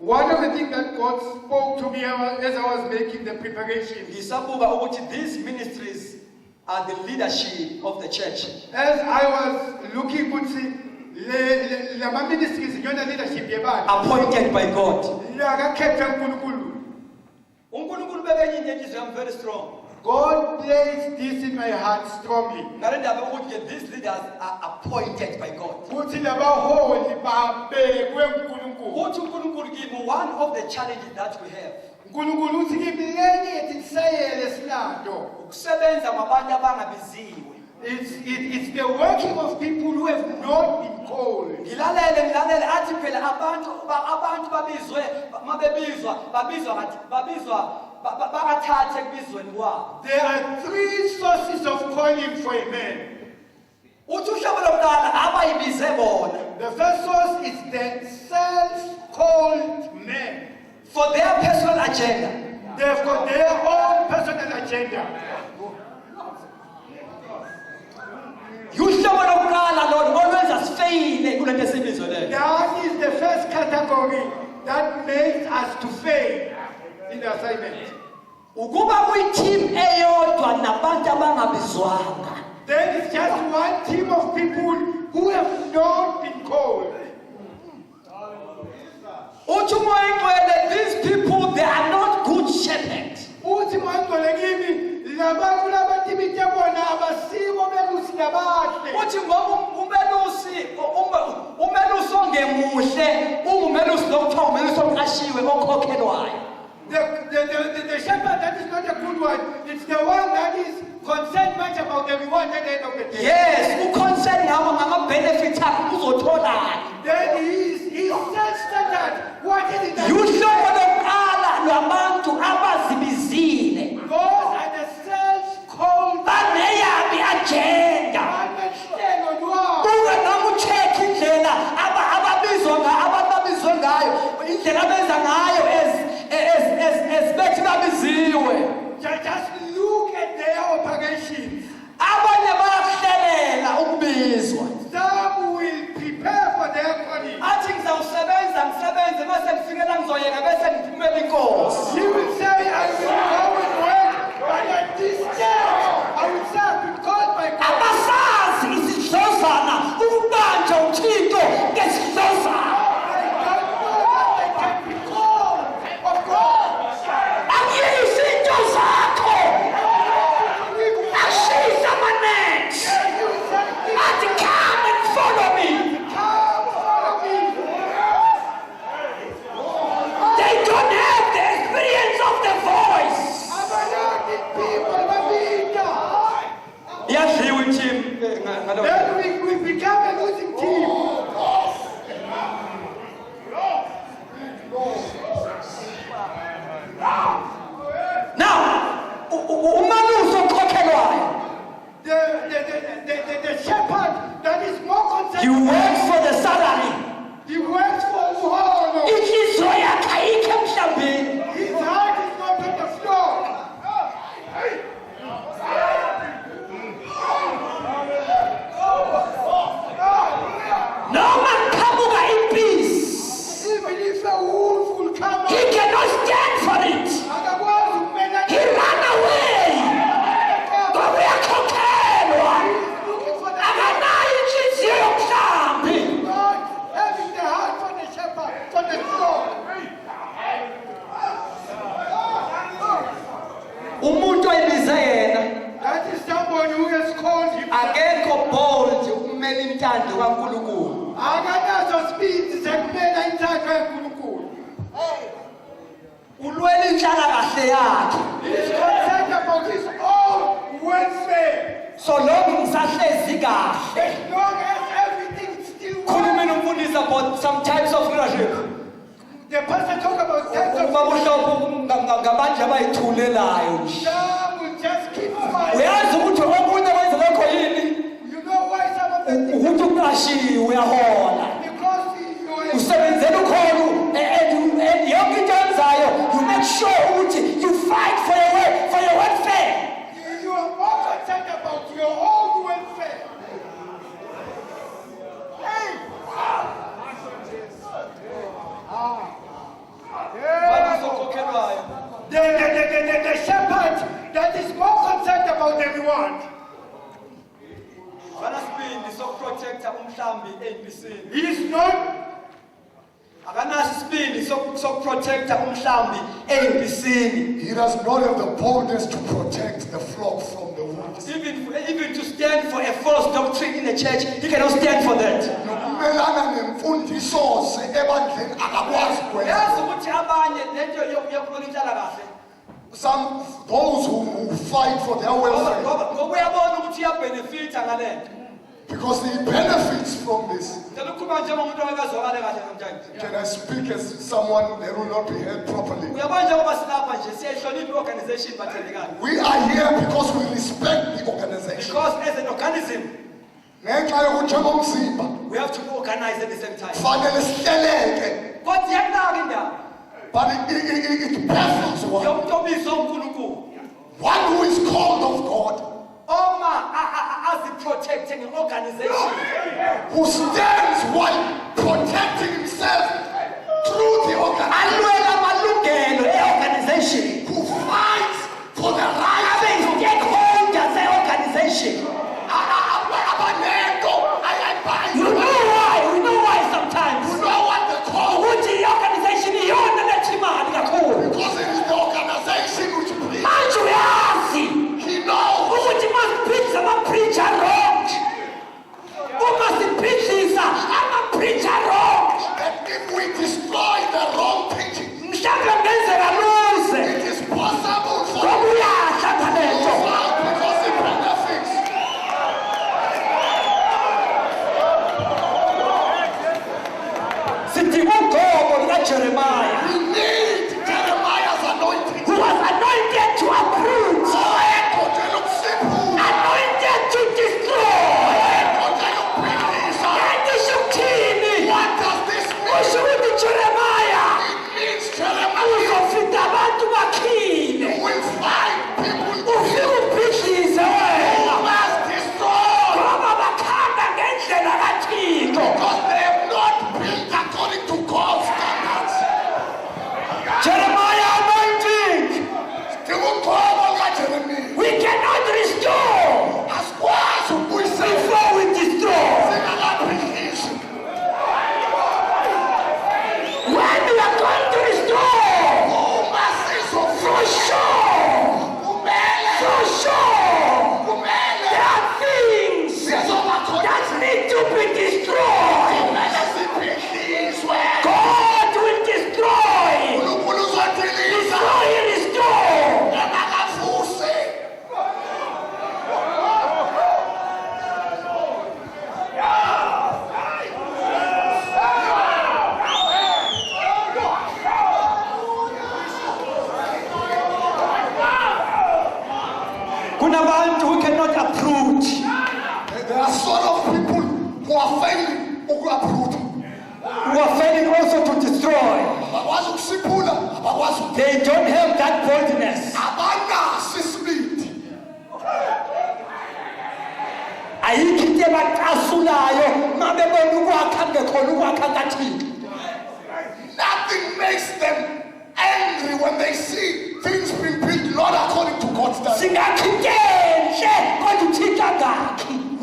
One of the things that God spoke to me as I was making the preparation, these ministries are the leadership of the church. as I was looking to see the ministries, leadership, Appointed by God. I'm very strong. God placed this in my heart strongly. These leaders are appointed by God. One of the challenges that we have it's the working of people who have not been called. There are three sources of calling for a man. The first source is the self-called man. For their personal agenda. They've got their own personal agenda. That is the first category that makes us to fail in the assignment. There is just one team of people who have not been called. These people, they are not good shepherds. The shepherd that is not a good one, it's the one that is concerned much about the reward at the end of the day. Yes, who concerned how benefits Then he's self-centered. What is it? You God and the self-called agenda. Just look at their operations. Some will prepare for their calling. He will say, I will go and work, but at this stage, I will say, I've been called by God. Then we become a losing team. Now, the shepherd that is more concerned. you work for the salary. He works for Muhono. His heart is not on the floor. No man come in peace. Even if a wolf will come He cannot stand for it. He ran away. But we are cocaine. God having the heart for the shepherd, for the flock. That is someone who has called him. Akanazo speed zekumela inthando kaNkulunkulu. He's concerned about his own welfare. So long As long as everything is still is about some types of leadership. the pastor talk about types of Some will just keep quiet. You know why some of them think? Because you make sure you fight for your welfare. You are more concerned about your own welfare. He does not have the boldness to protect the flock from the wolves. Even to stand for a false doctrine in the church, he cannot stand for that. Those who fight for their welfare, because he benefits from this. Can I speak as someone that will not be heard properly? We are here because we respect the organization. Because as an organism, we have to organize at the same time. But it baffles one who is called of God, as the protecting organization, who stands while protecting himself through the organization, who fights for the rights of stakeholders the organization. You know why sometimes. You know what the call? The organization because it is the organization which brings. He knows. I'm a preacher wrong. Who must preach this? I'm a preacher wrong. That if we destroy the wrong teaching, it is possible for you because it benefits. Jeremiah. We need Jeremiah's anointing. Who was anointed to uproot. Anointed to destroy. What does this mean? Jeremiah. It means Jeremiah will find people who must destroy because they have not built according to God's standards. Jeremiah anointing. We cannot restore before we destroy. When we are going to restore, for sure, there are things that need to be destroyed. God will destroy. Before he restores. Who cannot approach. There are sort of people who are failing, who are failing also to destroy. They don't have that boldness. Nothing makes them angry when they see things being built not according to God's standards.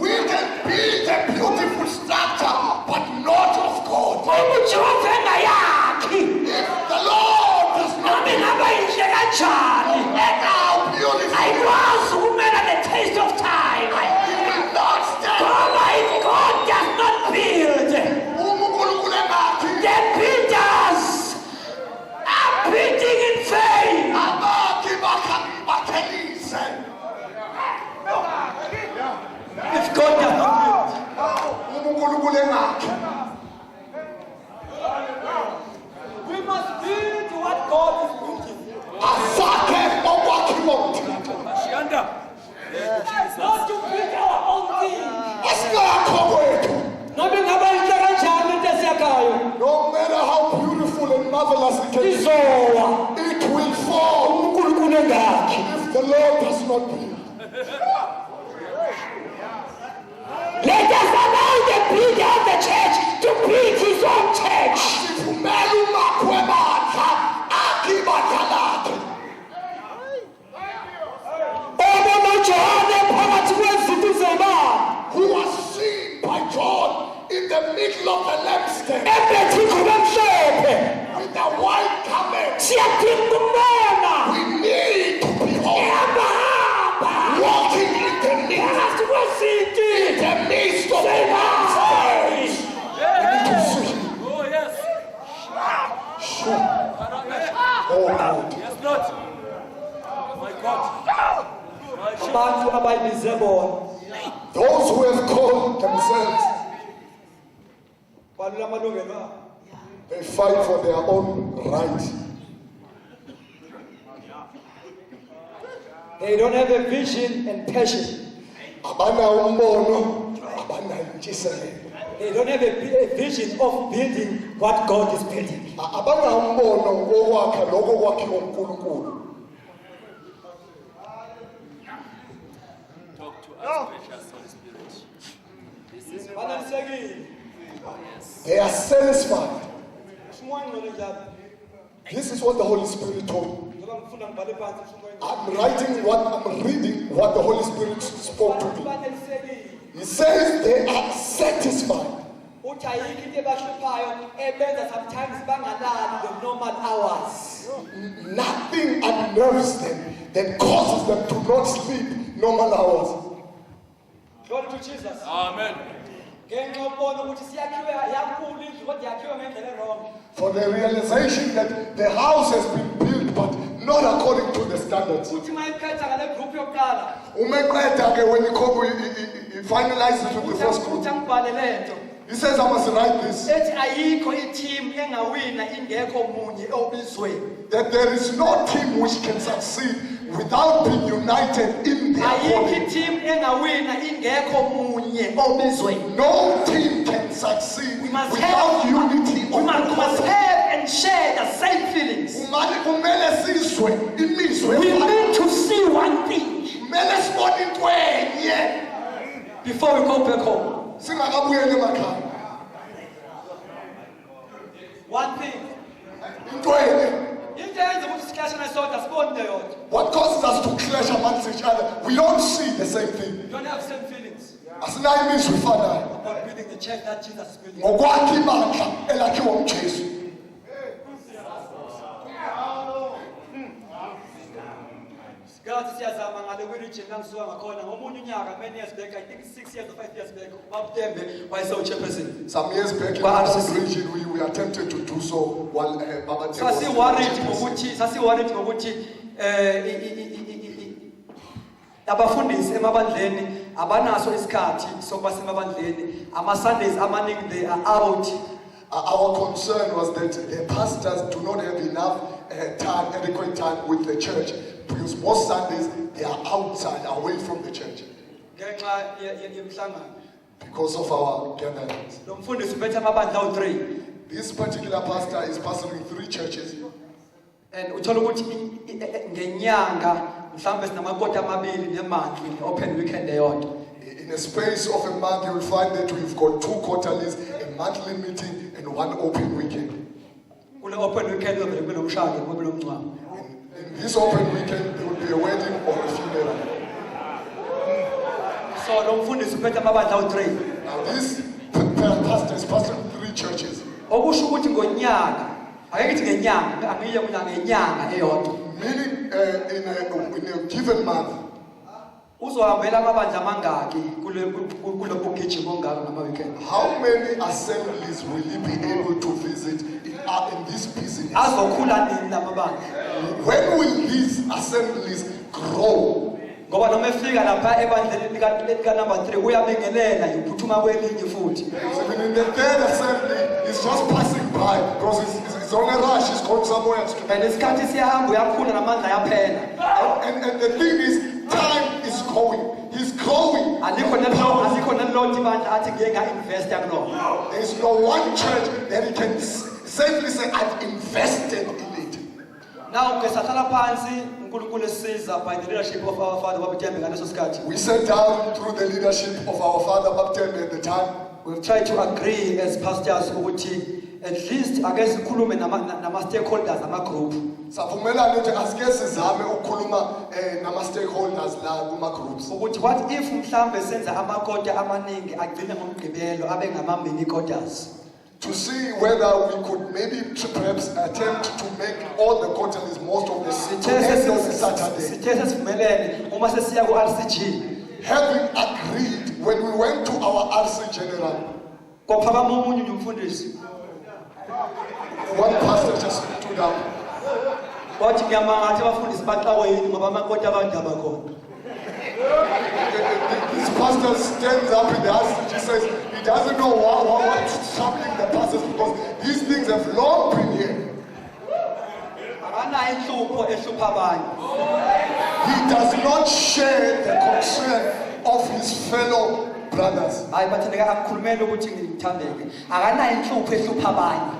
We can build a beautiful structure, but not of God. If the Lord does not no matter how beautiful, the taste of time. He will not stand. God does not build. The builders are building in vain. If God does not build, we must build what God is building. Not to build our own thing. No matter how beautiful and marvelous it can be, it will fall if the Lord does not build. Let us allow the builder of the church to build his own church. Who was seen by John in the middle of the lampstand with the Sure. Oh God. Yes, Lord. My God. abantu abayibize bona Those who have called themselves, balula amalungelo abo. they fight for their own right. They don't have a vision and passion. Abanawo umbono, abanayo intshisekelo. They don't have a vision of building what God is building. Abanawo umbono wokwakha lokho kwakhiwa uNkulunkulu. Talk to us, precious Holy Spirit. This is Banelisekile. They are satisfied. Umoya ngcwele njalo. This is what the Holy Spirit told me. Njengoba ngifunda ngibhale phansi umoya ngcwele. I'm reading what the Holy Spirit spoke to me. Banelisekile. He says they are satisfied. Uthi ayikho into ebahluphayo ebenza sometimes bangalali the normal hours. Nothing unnerves them that causes them to not sleep normal hours. Glory to Jesus. Amen. Ngenxa yokubona ukuthi siyakhiwe yankulu indlu kodwa yakhiwe ngendlela e-wrong. For the realization that the house has been built but not according to the standards. Uthi mayiphetha ngale group yokuqala. When he finalizes with the first group, Uthi angibhale lento. he says, I must write this. Ethi ayikho i-team engawina ingekho munye obizweni. That there is no team which can succeed without being united in their Ayikho calling. i-team engawina ingekho munye obizweni. No team can succeed We must without unity. We must have and share the same feelings. We need to see one thing before we go back home. One thing. What causes us to clash amongst each other? We don't see the same thing. We don't have same feelings Asinayo imizwa efanayo. about building the church that Jesus is building. Ngokwakha ibandla elakhiwa nguJesu. God siyazama ngale kwi-region langisuka ngakhona ngomunye unyaka many years back, I think 6 years or 5 years back, uBabtembe wayesewu-chairperson. Some years back in Kwa our RCC. region, we attempted to do so while Baba Temple was sasiworried ngokuthi abafundisi emabandleni abanaso isikhathi sokuba semabandleni. Ama-Sundays amaningi they are out. Our concern was that the pastors do not have enough time, adequate time with the church, because most Sundays they are outside, away from the church, Ngenxa yemhlangano. because of our gatherings. Lo mfundisi uphethe amabandla awu-3. This particular pastor is pastoring 3 churches, And uthola ukuthi ngenyanga mhlawumbe sinamakoti amabili nemonthly ne-open weekend eyodwa. in a space of a month. You will find that we've got 2 quarterlies, a monthly meeting, and 1 open weekend. Kule open weekend kuzovele kube nomshado kube nomncwabo. In this open weekend, there will be a wedding or a funeral. So lo mfundisi uphethe amabandla awu-3. Now, this pastor is pastoring 3 churches, Okusho ukuthi ngonyaka, ake ngithi ngenyanga, angiye ngenyanga eyodwa. meaning in a given month. Uzohambela amabandla amangaki kulo kugijima ongaka ngama-weekend? How many assemblies will he be able to visit in this business? Azokhula nini la mabandla? When will these assemblies grow? Ngoba noma efika lapha ebandleni lika number 3 uyabingelela uphuthuma kwelinye futhi. So even in the 3rd assembly, he's just passing by because he's on a rush, he's going somewhere else. And isikhathi siyahamba uyakhula namandla ayaphela. And the thing is, time is going. He's growing. Alikho nelilodwa ibandla athi ngeke nga-investa kulona. There is no one church that he can safely say, I've invested in it. Now ke sahlala phansi uNkulunkulu esiza by the leadership of our father uBabtembe ngaleso sikhathi. We sat down through the leadership of our father Baptembe at the time. We've tried to agree as pastors ukuthi at least ake sikhulume nama-stakeholders ama-group. Savumelana ukuthi asike sizame ukukhuluma nama-stakeholders la kuma-groups. Ukuthi what if mhlambe senza amakota amaningi agcine ngomgqibelo abe ngama-mini quarters. To see whether we could maybe perhaps attempt to make all the quarterlies most of the Saturday. Sithe sesivumelene uma sesiya ku-RCG. Having agreed, when we went to our RC General, Kwaphakama omunye umfundisi. one pastor just stood up. wathi ngiyamanga athi abafundisi baxawe yini ngoba amakoti abantu abakhona. This pastor stands up in the house and he says he doesn't know what's troubling the pastors because these things have long been here. Akanayo inhlupho ehlupha abanye. He does not share the concern of his fellow brothers. Hayi bathindeka akukhulumela ukuthi ngithandeke. Akanayo inhlupho ehlupha abanye.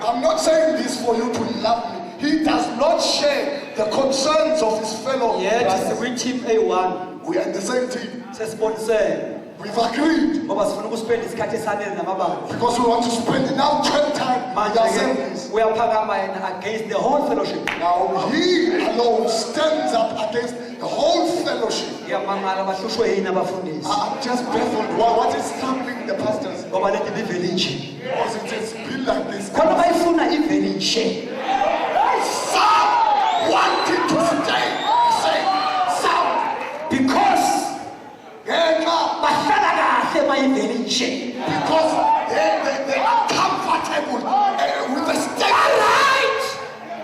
I'm not saying this for you to love me. He does not share the concerns of his fellow brothers. We team A1. We are in the same team. Sesibonise. We've agreed. Ngoba sifuna ukuspend isikhathi esanele namabandla. Because we want to spend enough time with the assemblies. Uyaphakama yena against the whole fellowship. Now he alone stands up against the whole fellowship. Ngiyamangala bahlushwe yini abafundisi. I'm just baffled. What is troubling the pastors? Ngoba lethi bivillage. Because it has been like this. Khona bayifuna ivillage. Some wanted to stay. Say some Because bahlala kahle mayivillage. because they are comfortable with the state. Alright.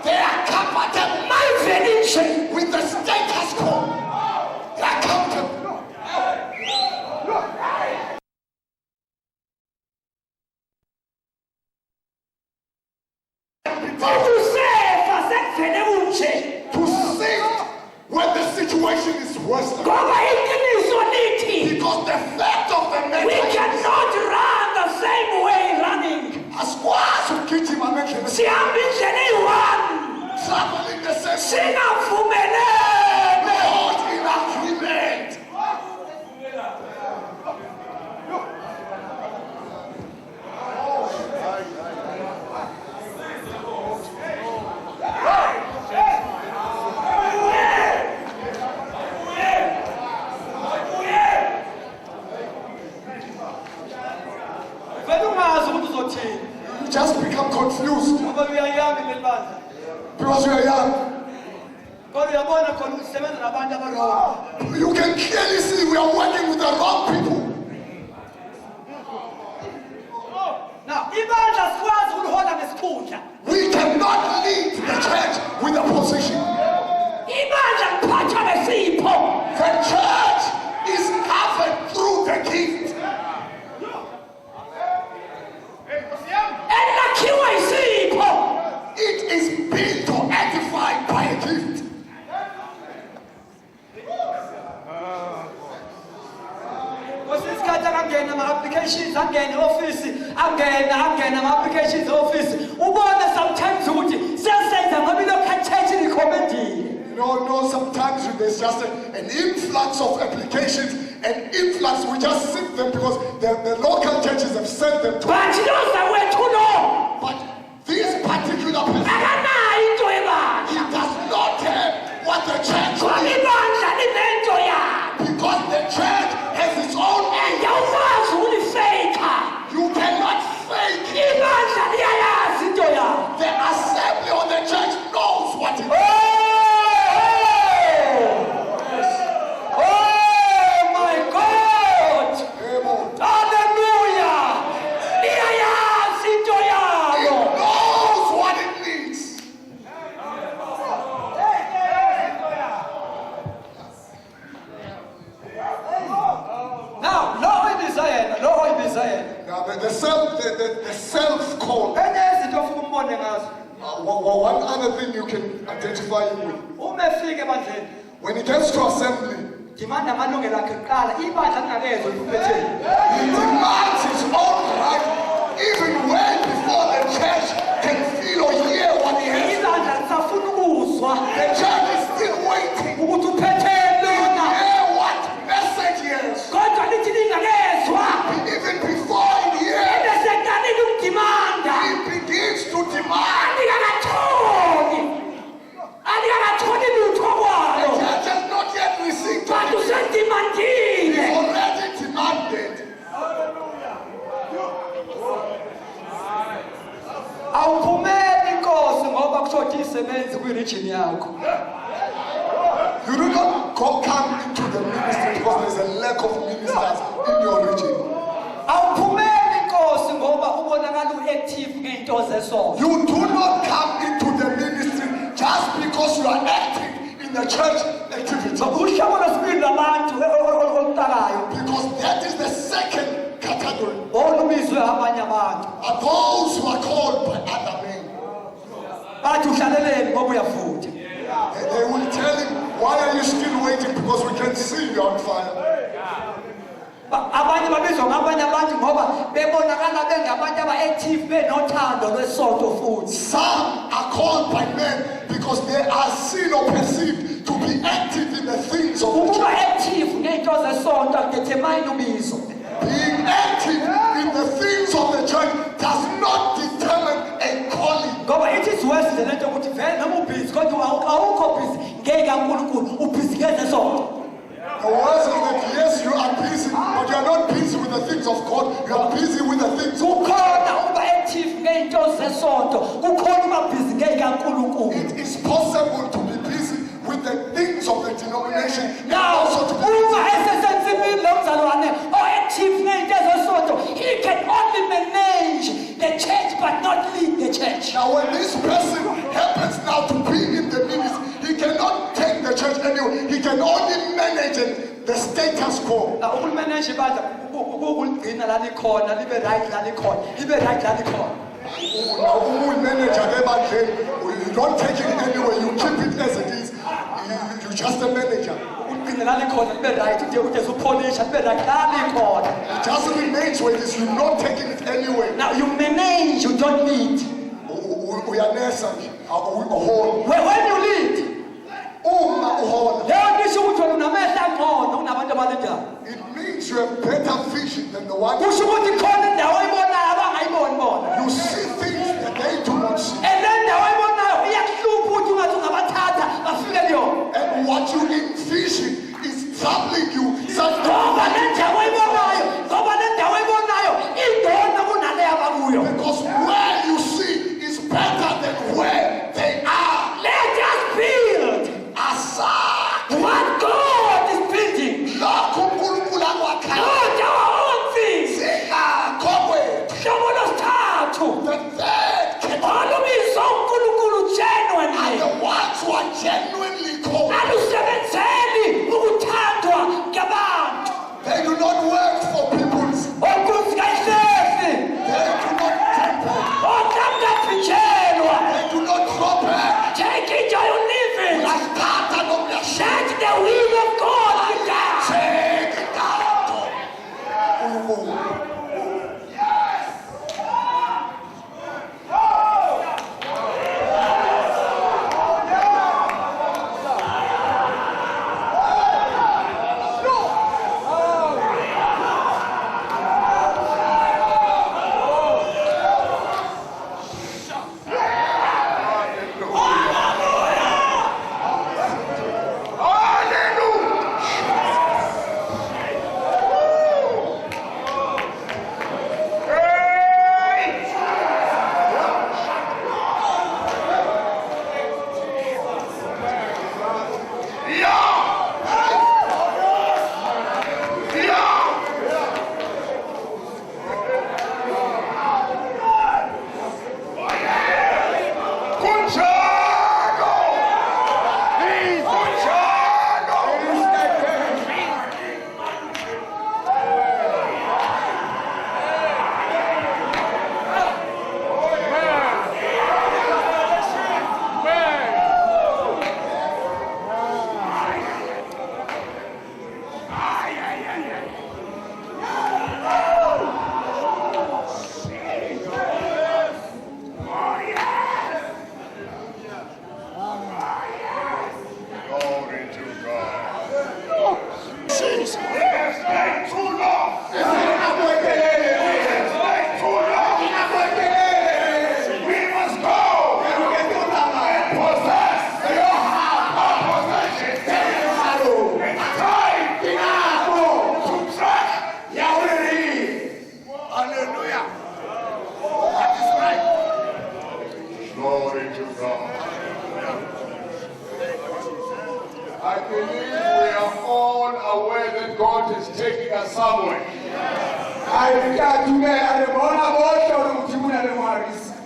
They are comfortable Village. with the status quo. They are comfortable. To sit when the situation is worse. Because the fact of the matter We cannot run the same way running. asikwazi ukugijima ngendlela Sihamba indlela eyi-one. traveling the same way. Singavumelene. Not in agreement. You just become confused because you are young. You can clearly see we are working with the wrong people. Now, ibandla sikwazi ukulihola ngesikhundla. We cannot lead the church with a position. Ibandla liphathwa ngesipho. The church is covered through the gift. Elakhiwa yisipho. It is built or edified by a gift. Kwesikhathi akangena ama-applications angene e-office angena ama-applications e-office ubone sometimes ukuthi siyasenza ngoba ilokhu church likhomendile. No, sometimes there's just an influx of applications, an influx, we just sit them because the local churches have sent them to us. But loza wethu lo. But this particular person, Akanayo into he ebandla. does not have what the church Ngoba needs ibandla linento yakhe. because the church has its own end. Awukwazi ukulifeyikha. You cannot fake it. Ibandla liyayazi into yakhe. The assembly or the church knows what it is. The self-call. One other thing you can identify him with. When he gets to assembly, he demands his own right even way before the church can feel or hear what he has. The church is still waiting to hear what message he has. Even before he hears, he begins to demand. The church has not yet received what he's already demanded. Awuphumeli inkosi ngoba kushoda isebenzi kwi-region yakho. You do not come into the ministry because there's a lack of ministers in your region. Awuphumeli inkosi ngoba ubonakala u-active ngeinto zesono. You do not come into the church activity. Because that is the second category. Are those who are called by other men. They will tell him, why are you still waiting? Because we can see you on fire. Some are called by men because they are seen or perceived to be active in the things of the church. Being active in the things of the church does not determine a calling. The words is that yes, you are busy, but you are not busy with the things of God. You are busy with the things of God. It is possible to be busy with the things of the denomination. Now, he can only manage the church but not lead the church. Now, when this person happens now to be in the ministry, he cannot take the church anywhere. He can only manage it, the status quo. Now, who manage about you don't take it anywhere, you keep it as it is. You're just a manager. It just remains where it is. You're not taking it anywhere. Now you manage, you don't lead. We are necessary. When you lead, it means you have better vision than the one. You see things that they do not see. And what you envision is troubling you. Because where you see is better than where they are. Let us build what God is building. Not our own things. The third category are the ones who are genuinely called. They do not work for people's. They do not They do not drop it. Take it or you leave it. Let the will of God be done. Take it out.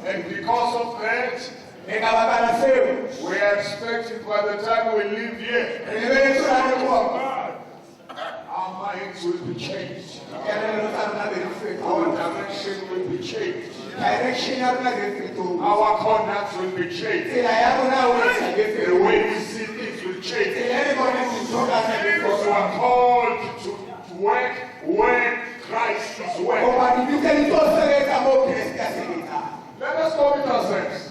And because of that, We are expecting by the time we leave here, our minds will be changed. Our direction will be changed. Our conduct will be changed. The way we see things will change. Because we are called to work when Christ is working. Let us go with ourselves.